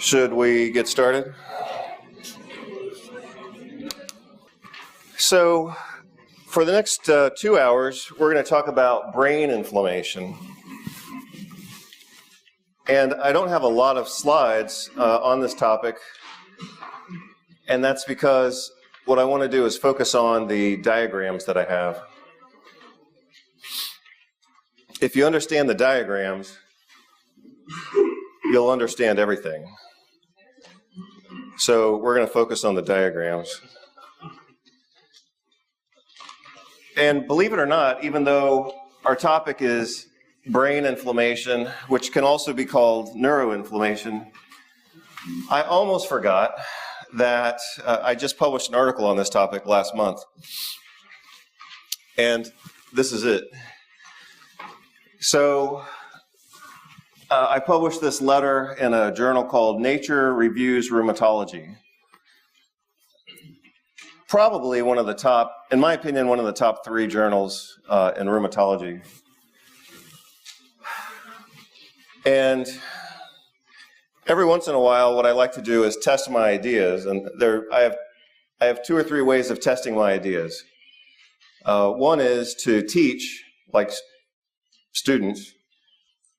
Should we get started? So, for the next 2 hours, we're going to talk about brain inflammation. And I don't have a lot of slides on this topic, and that's because what I want to do is focus on the diagrams that I have. If you understand the diagrams, you'll understand everything. So we're going to focus on the diagrams. And believe it or not, even though our topic is brain inflammation, which can also be called neuroinflammation, I almost forgot that I just published an article on this topic last month. And this is it. So I published this letter in a journal called Nature Reviews Rheumatology. Probably one of the top, in my opinion, one of the top 3 journals in rheumatology. And every once in a while, what I like to do is test my ideas, and I have 2 or 3 ways of testing my ideas. One is to teach, like students,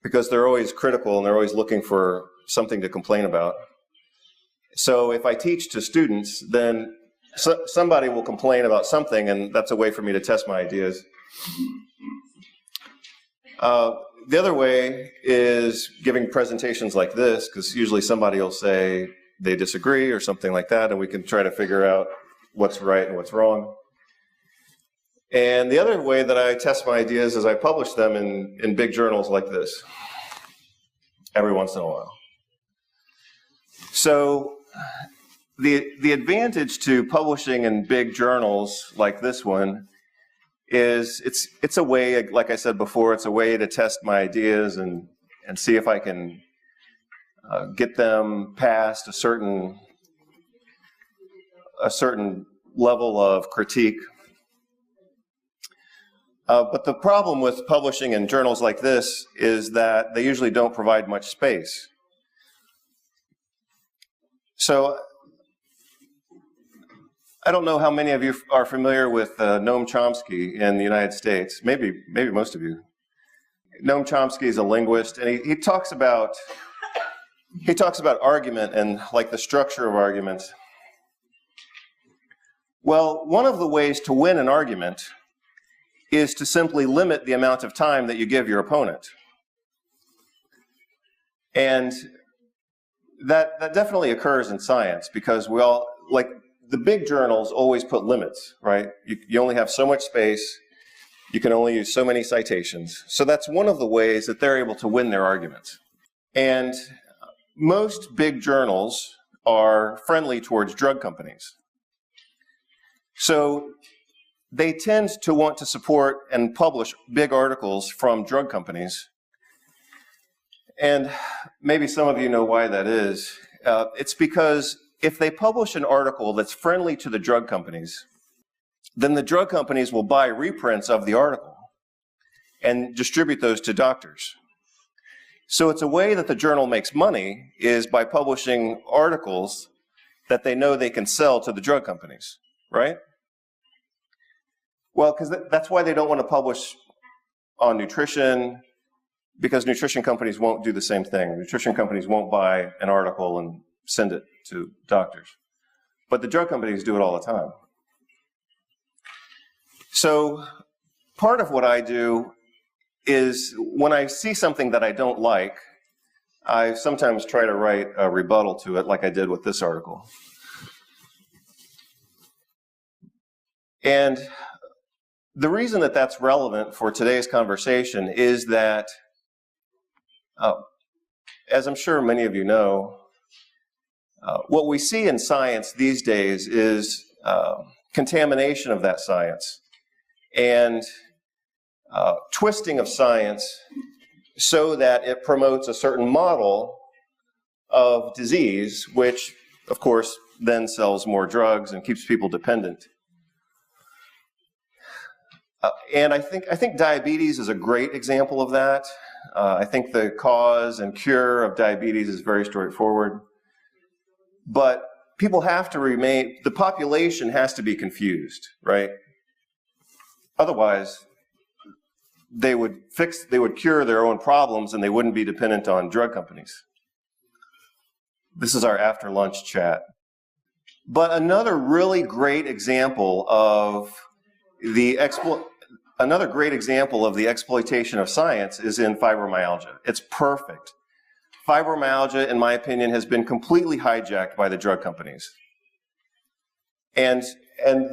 because they're always critical and they're always looking for something to complain about. So if I teach to students, then somebody will complain about something, and that's a way for me to test my ideas. The other way is giving presentations like this, because usually somebody will say they disagree or something like that, and we can try to figure out what's right and what's wrong. And the other way that I test my ideas is I publish them in big journals like this, every once in a while. So the advantage to publishing in big journals like this one is it's a way, like I said before, it's a way to test my ideas and see if I can get them past a certain level of critique. But the problem with publishing in journals like this is that they usually don't provide much space. So I don't know how many of you are familiar with Noam Chomsky in the United States. Maybe most of you. Noam Chomsky is a linguist, and he talks about argument and like the structure of arguments. Well, one of the ways to win an argument is to simply limit the amount of time that you give your opponent. And that definitely occurs in science, because we all, like, the big journals always put limits, right? You only have so much space, you can only use so many citations. So that's one of the ways that they're able to win their arguments. And most big journals are friendly towards drug companies. So they tend to want to support and publish big articles from drug companies. And maybe some of you know why that is. It's because if they publish an article that's friendly to the drug companies, then the drug companies will buy reprints of the article and distribute those to doctors. So it's a way that the journal makes money, is by publishing articles that they know they can sell to the drug companies, right? Well, because that's why they don't want to publish on nutrition, because nutrition companies won't do the same thing. Nutrition companies won't buy an article and send it to doctors. But the drug companies do it all the time. So part of what I do is when I see something that I don't like, I sometimes try to write a rebuttal to it, like I did with this article. And the reason that that's relevant for today's conversation is that, as I'm sure many of you know, what we see in science these days is contamination of that science and twisting of science so that it promotes a certain model of disease, which, of course, then sells more drugs and keeps people dependent. And I think diabetes is a great example of that. I think the cause and cure of diabetes is very straightforward. but people have to remain, the population has to be confused, right? Otherwise, they would cure their own problems and they wouldn't be dependent on drug companies. This is our after lunch chat. But another really great example of the exploitation of science is in fibromyalgia. It's perfect. Fibromyalgia, in my opinion, has been completely hijacked by the drug companies. And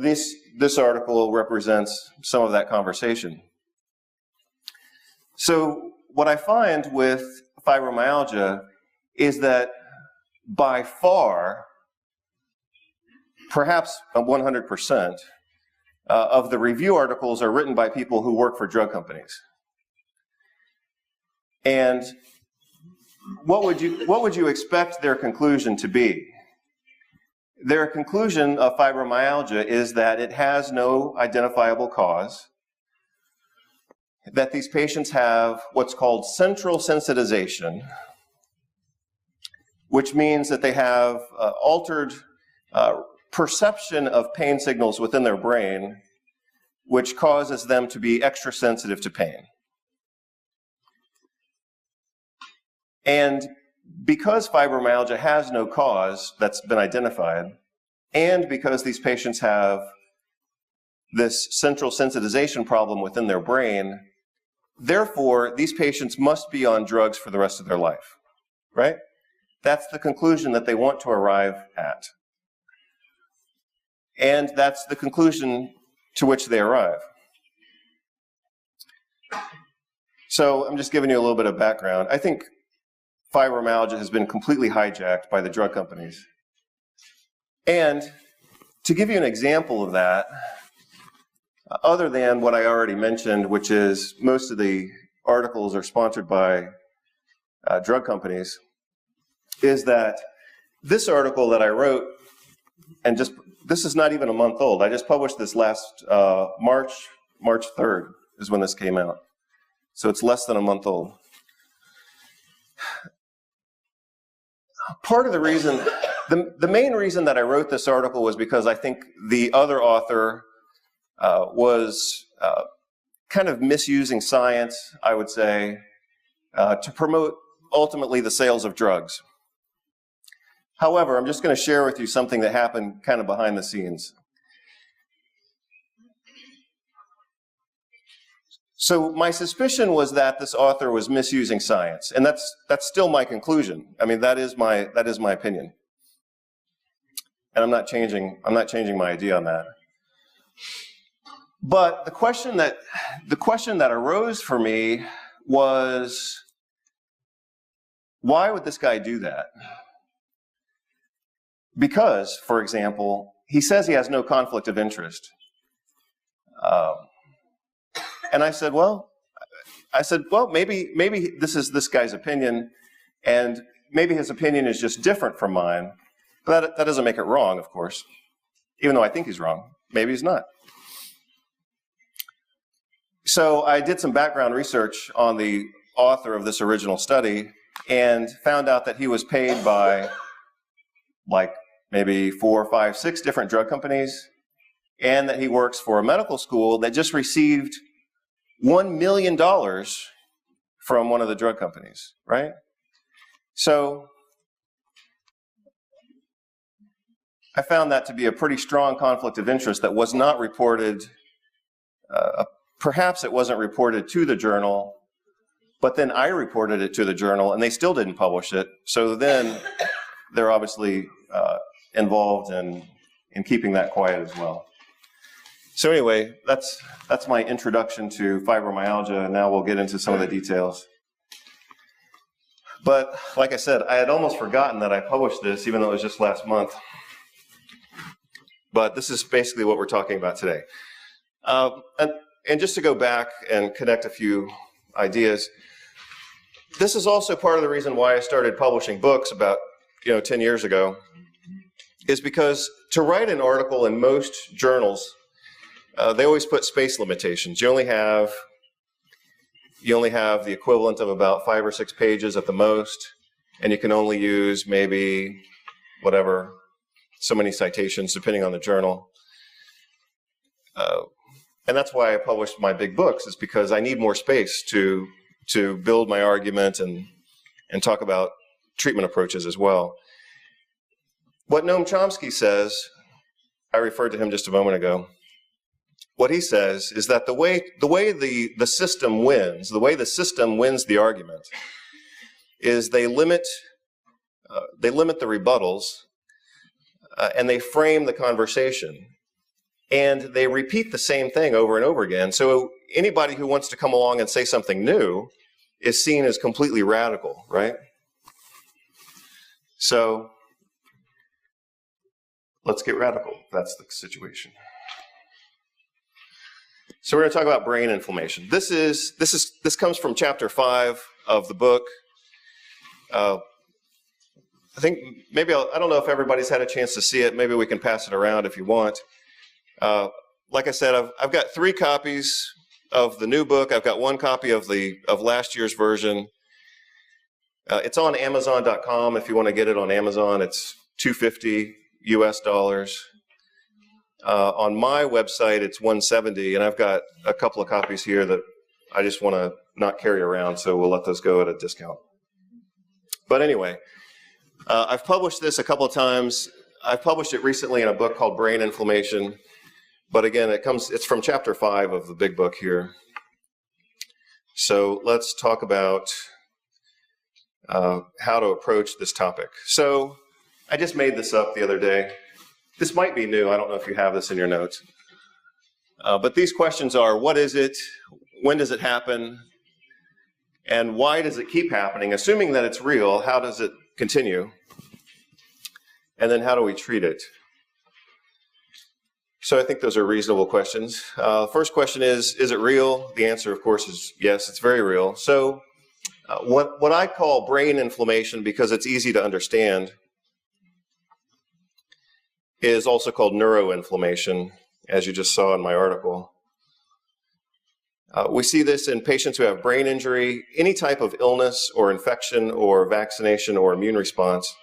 this article represents some of that conversation. So what I find with fibromyalgia is that by far, perhaps 100%, of the review articles are written by people who work for drug companies. And what would you expect their conclusion to be? Their conclusion of fibromyalgia is that it has no identifiable cause, that these patients have what's called central sensitization, which means that they have altered perception of pain signals within their brain, which causes them to be extra sensitive to pain. And because fibromyalgia has no cause that's been identified, and because these patients have this central sensitization problem within their brain, therefore, these patients must be on drugs for the rest of their life, right? That's the conclusion that they want to arrive at. And that's the conclusion to which they arrive. So I'm just giving you a little bit of background. I think fibromyalgia has been completely hijacked by the drug companies. And to give you an example of that, other than what I already mentioned, which is most of the articles are sponsored by drug companies, is that this article that I wrote, and this is not even a month old. I just published this last March 3rd is when this came out. So it's less than a month old. Part of the reason, the main reason that I wrote this article was because I think the other author was kind of misusing science, I would say, to promote ultimately the sales of drugs. However, I'm just going to share with you something that happened kind of behind the scenes. So my suspicion was that this author was misusing science, and that's still my conclusion. I mean, that is my opinion, and I'm not changing my idea on that. But the question that arose for me was, why would this guy do that? Because, for example, he says he has no conflict of interest. And I said, well, maybe this is this guy's opinion, and maybe his opinion is just different from mine. But that doesn't make it wrong, of course. Even though I think he's wrong, maybe he's not. So I did some background research on the author of this original study and found out that he was paid by like maybe 4, 5, 6 different drug companies, and that he works for a medical school that just received $1 million from one of the drug companies, right? So I found that to be a pretty strong conflict of interest that was not reported. Perhaps it wasn't reported to the journal, but then I reported it to the journal and they still didn't publish it. So then they're obviously involved in keeping that quiet as well. So anyway, that's my introduction to fibromyalgia, and now we'll get into some of the details. But like I said, I had almost forgotten that I published this, even though it was just last month. But this is basically what we're talking about today. And just to go back and connect a few ideas, this is also part of the reason why I started publishing books about 10 years ago, is because to write an article in most journals, they always put space limitations. You only have the equivalent of about 5 or 6 pages at the most, and you can only use maybe whatever, so many citations depending on the journal. And that's why I published my big books, is because I need more space to build my argument and talk about treatment approaches as well. What Noam Chomsky says, I referred to him just a moment ago. What he says is that the way the system wins, the way the system wins the argument, is they limit the rebuttals, and they frame the conversation, and they repeat the same thing over and over again. So anybody who wants to come along and say something new is seen as completely radical, right? So let's get radical. That's the situation. So we're going to talk about brain inflammation. This comes from chapter 5 of the book. I think maybe I don't know if everybody's had a chance to see it. Maybe we can pass it around if you want. Like I said, I've got 3 copies of the new book. I've got 1 copy of last year's version. It's on Amazon.com. If you want to get it on Amazon, it's $250 US. On my website, it's $170, and I've got a couple of copies here that I just want to not carry around, so we'll let those go at a discount. But anyway, I've published this a couple of times. I've published it recently in a book called Brain Inflammation. But again, it's from chapter 5 of the big book here. So let's talk about how to approach this topic. So I just made this up the other day. This might be new. I don't know if you have this in your notes. But these questions are: what is it? When does it happen? And why does it keep happening? Assuming that it's real, how does it continue? And then how do we treat it? So I think those are reasonable questions. First question is it real? The answer, of course, is yes, it's very real. So what I call brain inflammation, because it's easy to understand, is also called neuroinflammation, as you just saw in my article. We see this in patients who have brain injury, any type of illness or infection or vaccination or immune response.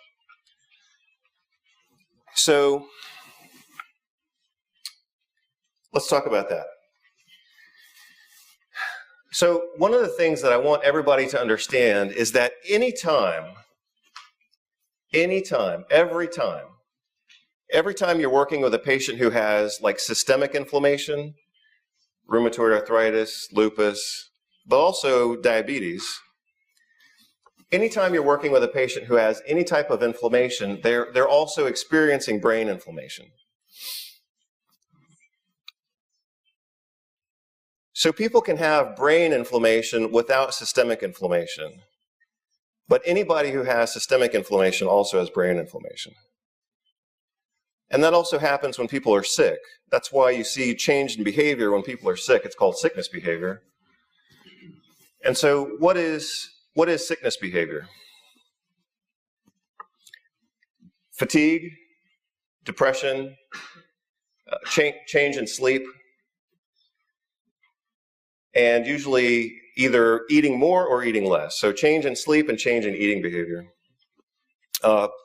So let's talk about that. So one of the things that I want everybody to understand is that every time you're working with a patient who has like systemic inflammation, rheumatoid arthritis, lupus, but also diabetes, anytime you're working with a patient who has any type of inflammation, they're also experiencing brain inflammation. So people can have brain inflammation without systemic inflammation, but anybody who has systemic inflammation also has brain inflammation. And that also happens when people are sick. That's why you see change in behavior when people are sick. It's called sickness behavior. And so what is sickness behavior? Fatigue, depression, change in sleep, and usually either eating more or eating less. So change in sleep and change in eating behavior.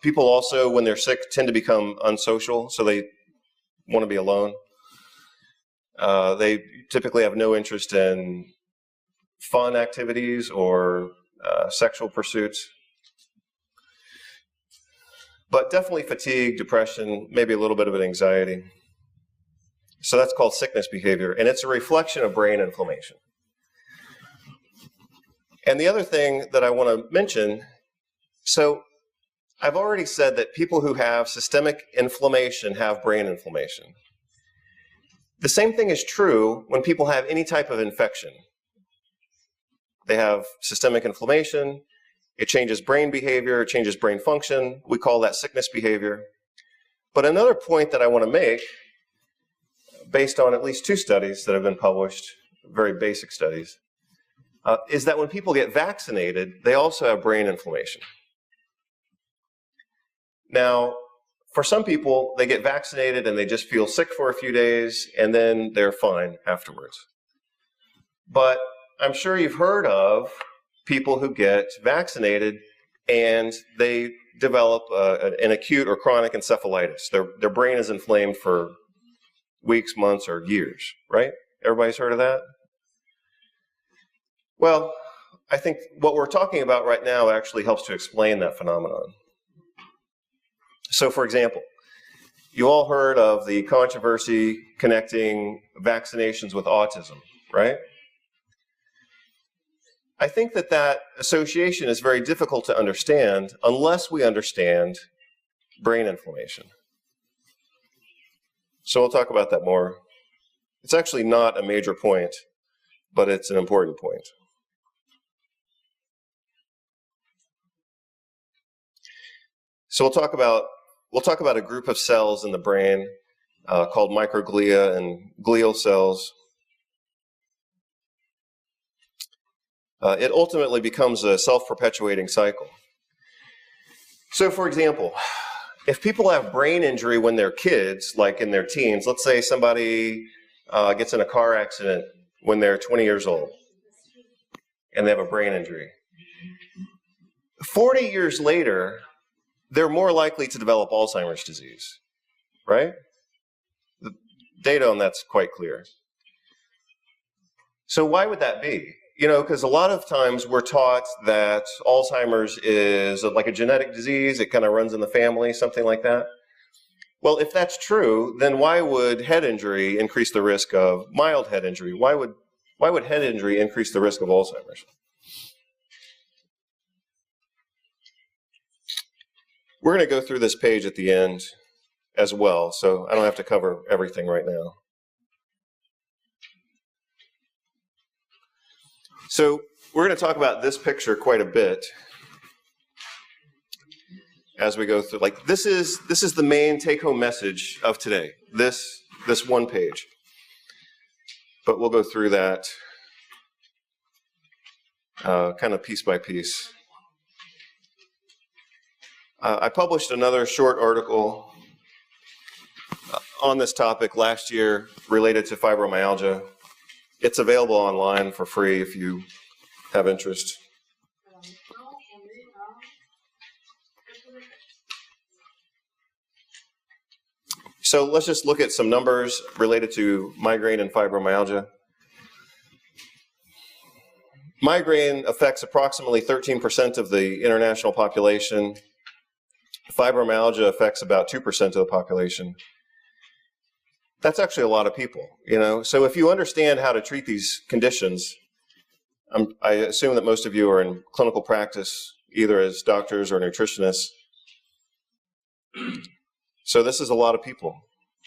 People also, when they're sick, tend to become unsocial, so they want to be alone. They typically have no interest in fun activities or sexual pursuits. But definitely fatigue, depression, maybe a little bit of an anxiety. So that's called sickness behavior, and it's a reflection of brain inflammation. And the other thing that I want to mention, so I've already said that people who have systemic inflammation have brain inflammation. The same thing is true when people have any type of infection. They have systemic inflammation, it changes brain behavior, it changes brain function. We call that sickness behavior. But another point that I want to make, based on at least 2 studies that have been published, very basic studies, is that when people get vaccinated, they also have brain inflammation. Now, for some people, they get vaccinated and they just feel sick for a few days, and then they're fine afterwards. But I'm sure you've heard of people who get vaccinated and they develop an acute or chronic encephalitis. Their brain is inflamed for weeks, months, or years, right? Everybody's heard of that? Well, I think what we're talking about right now actually helps to explain that phenomenon. So, for example, you all heard of the controversy connecting vaccinations with autism, right? I think that that association is very difficult to understand unless we understand brain inflammation. So we'll talk about that more. It's actually not a major point, but it's an important point. So we'll talk about a group of cells in the brain called microglia and glial cells. It ultimately becomes a self-perpetuating cycle. So, for example, if people have brain injury when they're kids, like in their teens, let's say somebody gets in a car accident when they're 20 years old and they have a brain injury. 40 years later, they're more likely to develop Alzheimer's disease, right? The data on that's quite clear. So why would that be? You know, because a lot of times we're taught that Alzheimer's is like a genetic disease, it kind of runs in the family, something like that. Well, if that's true, then why would head injury increase the risk of mild head injury? Why would head injury increase the risk of Alzheimer's? We're going to go through this page at the end as well, so I don't have to cover everything right now. So we're going to talk about this picture quite a bit as we go through. Like this is the main take-home message of today. This one page, but we'll go through that kind of piece by piece. I published another short article on this topic last year related to fibromyalgia. It's available online for free if you have interest. So let's just look at some numbers related to migraine and fibromyalgia. Migraine affects approximately 13% of the international population. Fibromyalgia affects about 2% of the population. That's actually a lot of people, you know. So if you understand how to treat these conditions, I assume that most of you are in clinical practice, either as doctors or nutritionists. So this is a lot of people.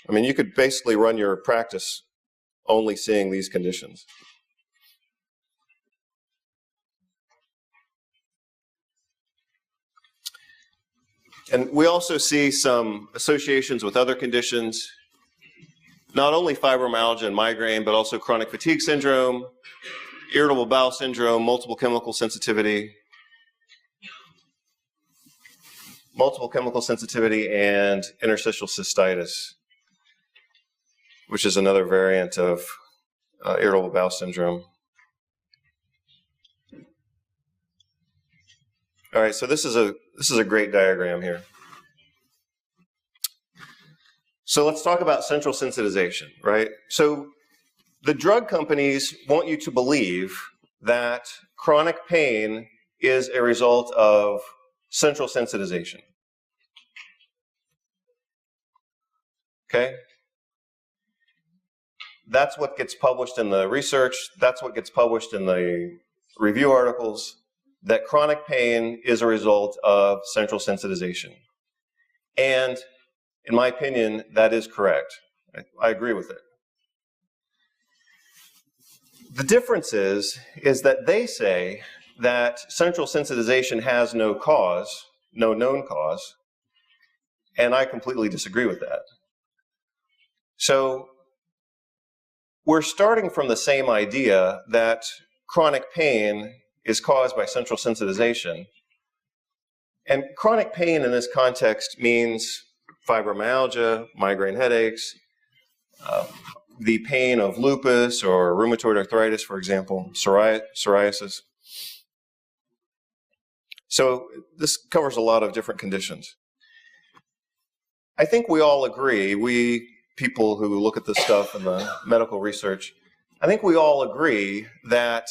I mean, you could basically run your practice only seeing these conditions. And we also see some associations with other conditions, not only fibromyalgia and migraine, but also chronic fatigue syndrome, irritable bowel syndrome, multiple chemical sensitivity, and interstitial cystitis, which is another variant of irritable bowel syndrome. All right, so this is a great diagram here. So let's talk about central sensitization, right? So the drug companies want you to believe that chronic pain is a result of central sensitization. Okay? That's what gets published in the research. That's what gets published in the review articles, that chronic pain is a result of central sensitization. And in my opinion, that is correct. I agree with it. The difference is that they say that central sensitization has no cause, no known cause, and I completely disagree with that. So we're starting from the same idea that chronic pain is caused by central sensitization. And chronic pain in this context means fibromyalgia, migraine headaches, the pain of lupus or rheumatoid arthritis, for example, psoriasis. So this covers a lot of different conditions. I think we all agree, we people who look at this stuff in the medical research, I think we all agree that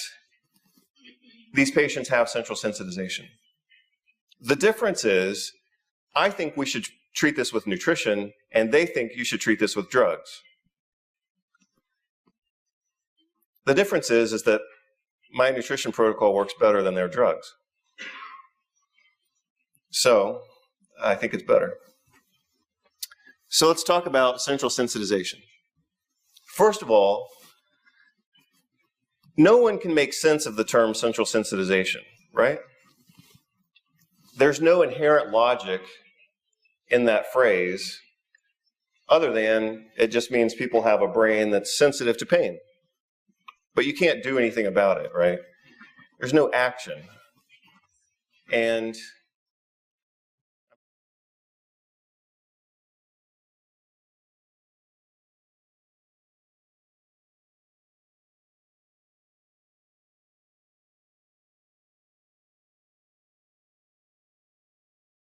these patients have central sensitization. The difference is, I think we should treat this with nutrition, and they think you should treat this with drugs. The difference is that my nutrition protocol works better than their drugs. So I think it's better. So let's talk about central sensitization. First of all, no one can make sense of the term central sensitization, right? There's no inherent logic in that phrase other than it just means people have a brain that's sensitive to pain. But you can't do anything about it, right? There's no action. And